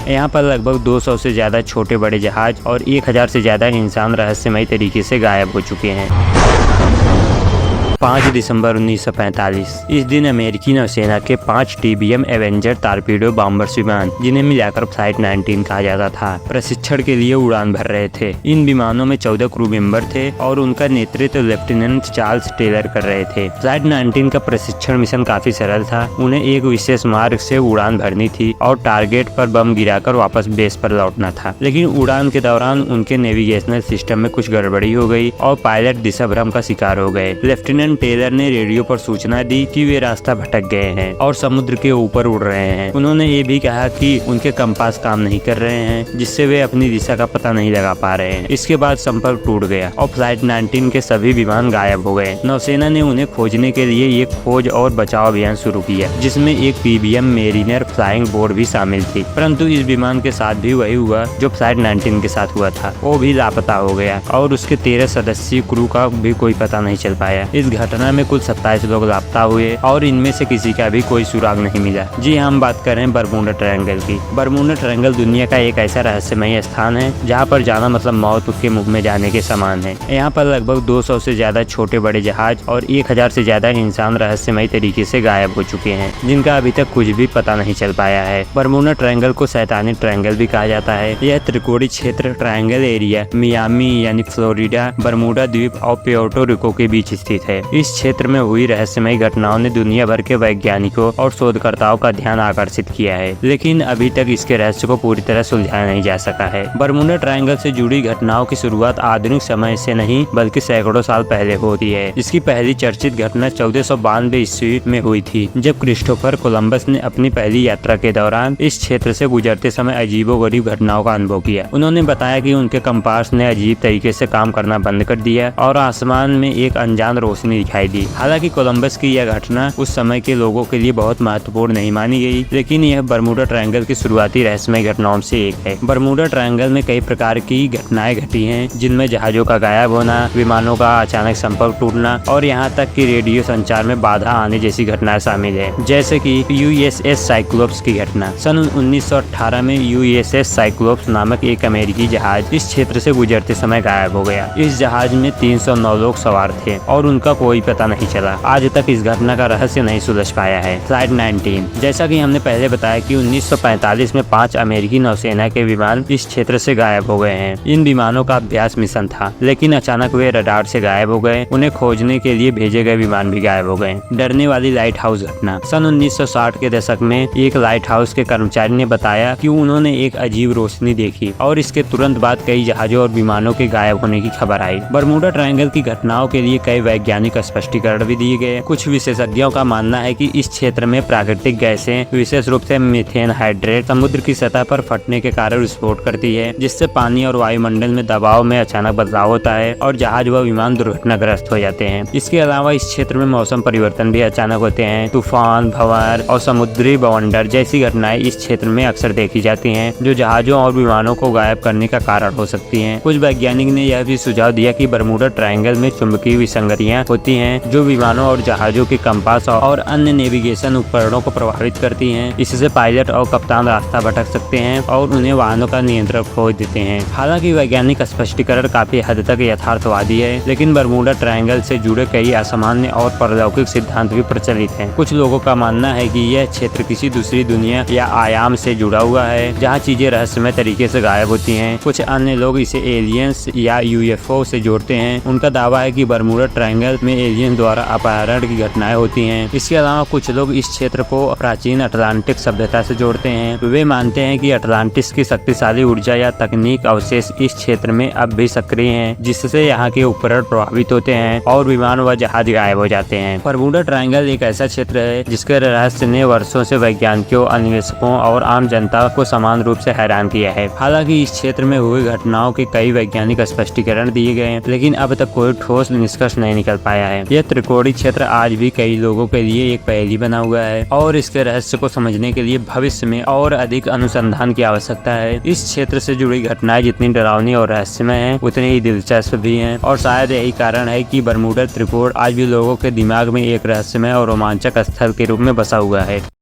यहाँ पर लगभग 200 से ज्यादा छोटे बड़े जहाज और 1000 से ज्यादा इंसान रहस्यमयी तरीके से गायब हो चुके हैं। 5 दिसंबर 1945 इस दिन अमेरिकी नौसेना के 5 TBM एवेंजर टारपीडो बॉम्बर्स विमान, जिन्हें मिलाकर फ्लाइट 19 कहा जाता था, प्रशिक्षण के लिए उड़ान भर रहे थे। इन विमानों में 14 क्रू मेंबर थे और उनका नेतृत्व लेफ्टिनेंट चार्ल्स टेलर कर रहे थे। फ्लाइट 19 का प्रशिक्षण मिशन काफी सरल था। उन्हें एक विशेष मार्ग से उड़ान भरनी थी और टारगेट पर बम गिराकर वापस बेस पर लौटना था। लेकिन उड़ान के दौरान उनके नेविगेशनल सिस्टम में कुछ गड़बड़ी हो गई और पायलट दिशा भ्रम का शिकार हो गए। लेफ्टिनेंट टेलर ने रेडियो पर सूचना दी कि वे रास्ता भटक गए हैं और समुद्र के ऊपर उड़ रहे हैं। उन्होंने ये भी कहा कि उनके कंपास काम नहीं कर रहे हैं, जिससे वे अपनी दिशा का पता नहीं लगा पा रहे हैं। इसके बाद संपर्क टूट गया और फ्लाइट 19 के सभी विमान गायब हो गए। नौसेना ने उन्हें खोजने के लिए एक खोज और बचाव अभियान शुरू किया, जिसमें एक PBM मेरिनर फ्लाइंग बोट भी शामिल थी। परंतु इस विमान के साथ भी वही हुआ जो फ्लाइट 19 के साथ हुआ था। वो भी लापता हो गया और उसके 13 सदस्यीय क्रू का भी कोई पता नहीं चल पाया। इस घटना में कुल 27 लोग लापता हुए और इनमें से किसी का भी कोई सुराग नहीं मिला। जी हम बात कर रहे हैं बरमूडा ट्रायंगल की। बरमूडा ट्रायंगल दुनिया का एक ऐसा रहस्यमय स्थान है जहां पर जाना मतलब मौत के मुख में जाने के समान है। यहाँ पर लगभग 200 से ज्यादा छोटे बड़े जहाज और 1000 से ज्यादा इंसान रहस्यमय तरीके से गायब हो चुके हैं, जिनका अभी तक कुछ भी पता नहीं चल पाया है। बरमूडा ट्रायंगल को शैतानी ट्रायंगल भी कहा जाता है। यह त्रिकोणीय क्षेत्र ट्रायंगल एरिया मियामी यानी फ्लोरिडा, बरमूडा द्वीप और प्योर्टो रिको के बीच स्थित है। इस क्षेत्र में हुई रहस्यमयी घटनाओं ने दुनिया भर के वैज्ञानिकों और शोधकर्ताओं का ध्यान आकर्षित किया है, लेकिन अभी तक इसके रहस्य को पूरी तरह सुलझाया नहीं जा सका है। बरमूडा ट्रायंगल से जुड़ी घटनाओं की शुरुआत आधुनिक समय से नहीं बल्कि सैकड़ों साल पहले होती है। इसकी पहली चर्चित घटना 1492 ईस्वी में हुई थी, जब क्रिस्टोफर कोलंबस ने अपनी पहली यात्रा के दौरान इस क्षेत्र से गुजरते समय अजीबोगरीब घटनाओं का अनुभव किया। उन्होंने बताया कि उनके कंपास ने अजीब तरीके से काम करना बंद कर दिया और आसमान में एक अनजान रोशनी दिखाई दी। हालांकि कोलंबस की यह घटना उस समय के लोगों के लिए बहुत महत्वपूर्ण नहीं मानी गई, लेकिन यह बरमूडा ट्रायंगल की शुरुआती रहस्यमय घटनाओं से एक है। बरमूडा ट्रायंगल में कई प्रकार की घटनाएं घटी हैं, जिनमें जहाजों का गायब होना, विमानों का अचानक संपर्क टूटना और यहाँ तक कि रेडियो संचार में बाधा आने जैसी घटनाएं शामिल है। जैसे कि USS साइक्लोप्स की घटना। सन 1918 में USS साइक्लोप्स नामक एक अमेरिकी जहाज इस क्षेत्र से गुजरते समय गायब हो गया। इस जहाज में 309 लोग सवार थे और उनका कोई पता नहीं चला। आज तक इस घटना का रहस्य नहीं सुलझ पाया है। फ्लाइट 19, जैसा कि हमने पहले बताया कि 1945 में 5 अमेरिकी नौसेना के विमान इस क्षेत्र से गायब हो गए हैं। इन विमानों का अभ्यास मिशन था, लेकिन अचानक वे रडार से गायब हो गए। उन्हें खोजने के लिए भेजे गए विमान भी गायब हो गए। डरने वाली लाइट हाउस घटना। सन 1960 के दशक में एक लाइट हाउस के कर्मचारी ने बताया कि उन्होंने एक अजीब रोशनी देखी और इसके तुरंत बाद कई जहाजों और विमानों के गायब होने की खबर आई। बरमूडा ट्रायंगल की घटनाओं के लिए कई वैज्ञानिक स्पष्टीकरण भी दिए गए। कुछ विशेषज्ञों का मानना है कि इस क्षेत्र में प्राकृतिक गैसें, विशेष रूप से मीथेन हाइड्रेट, समुद्र की सतह पर फटने के कारण विस्फोट करती है, जिससे पानी और वायुमंडल में दबाव में अचानक बदलाव होता है और जहाज व विमान दुर्घटनाग्रस्त हो जाते हैं। इसके अलावा इस क्षेत्र में मौसम परिवर्तन भी अचानक होते हैं। तूफान, भंवर और समुद्री बवंडर जैसी घटनाएं इस क्षेत्र में अक्सर देखी जाती हैं, जो जहाजों और विमानों को गायब करने का कारण हो सकती हैं। कुछ वैज्ञानिक ने यह भी सुझाव दिया कि बरमूडा ट्रायंगल में चुंबकीय विसंगतियां होती हैं, जो विमानों और जहाजों के कंपास और अन्य नेविगेशन उपकरणों को प्रभावित करती हैं। इससे पायलट और कप्तान रास्ता भटक सकते हैं और उन्हें वाहनों का नियंत्रण खो देते हैं। हालांकि वैज्ञानिक स्पष्टीकरण काफी हद तक यथार्थवादी है, लेकिन बरमूडा ट्रायंगल से जुड़े कई असामान्य और पारलौकिक सिद्धांत भी प्रचलित हैं। कुछ लोगों का मानना है कि यह क्षेत्र किसी दूसरी दुनिया या आयाम से जुड़ा हुआ है, जहाँ चीजें रहस्यमय तरीके से गायब होती हैं। कुछ अन्य लोग इसे एलियंस या UFO से जोड़ते हैं। उनका दावा है कि बरमूडा ट्रायंगल में एलियन द्वारा अपहरण की घटनाएं होती हैं। इसके अलावा कुछ लोग इस क्षेत्र को प्राचीन अटलांटिक सभ्यता से जोड़ते हैं। वे मानते हैं कि अटलांटिस की शक्तिशाली ऊर्जा या तकनीक अवशेष इस क्षेत्र में अब भी सक्रिय हैं, जिससे यहाँ के उपकरण प्रभावित होते हैं और विमान व जहाज गायब हो जाते हैं। बरमूडा ट्रायंगल एक ऐसा क्षेत्र है जिसके रहस्य ने वर्षों से वैज्ञानिकों, अन्वेषकों और आम जनता को समान रूप से हैरान किया है। हालांकि इस क्षेत्र में हुई घटनाओं के कई वैज्ञानिक स्पष्टीकरण दिए गए हैं, लेकिन अब तक कोई ठोस निष्कर्ष नहीं निकल पाया है। यह त्रिकोणीय क्षेत्र आज भी कई लोगों के लिए एक पहेली बना हुआ है और इसके रहस्य को समझने के लिए भविष्य में और अधिक अनुसंधान की आवश्यकता है। इस क्षेत्र से जुड़ी घटनाएं जितनी डरावनी और रहस्यमय हैं, उतनी ही दिलचस्प भी हैं और शायद यही कारण है कि बरमूडा त्रिकोण आज भी लोगों के दिमाग में एक रहस्यमय और रोमांचक स्थल के रूप में बसा हुआ है।